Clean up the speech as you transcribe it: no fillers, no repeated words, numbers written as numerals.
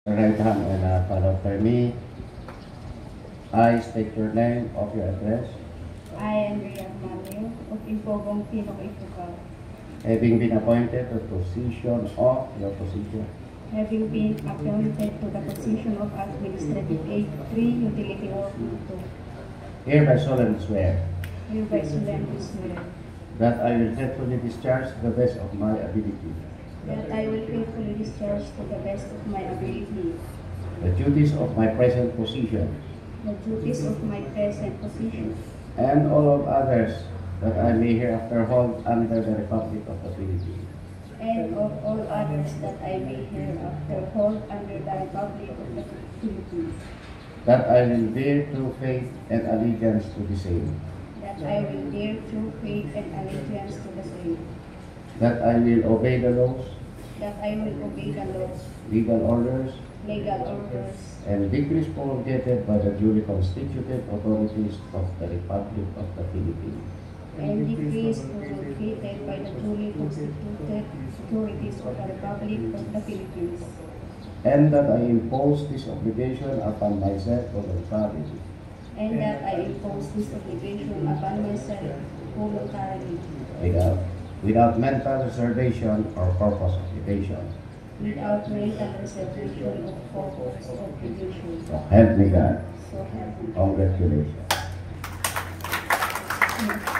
Right hand and follow after me. I state your name of your address. I, Andrea Manuel, of Impogong Pinok Itucal, Having been appointed to the position of your position. having been appointed to the position of Administrative Aid 3 Utility Worker 2, Hereby solemnly swear hereby solemnly swear that I will faithfully discharge to the best of my ability that I will faithfully discharge to the best of my ability the duties of my present position the duties of my present position and all of others that I may hereafter hold under the Republic of the Philippines. and of all others that I may hereafter hold under the Republic of the Philippines, That I will bear true faith and allegiance to the same. that I will bear true faith and allegiance to the same, That I will obey the laws, that I will obey the laws, legal orders, legal orders, and decrees promulgated by the duly constituted authorities of the Republic of the Philippines. and decrees promulgated by the duly constituted authorities of the Republic of the Philippines, And that I impose this obligation upon myself voluntarily, and that I impose this obligation upon myself voluntarily, without mental reservation or purpose of evasion. without mental reservation of purpose or obligation. So help me God. So help me. Congratulations. God.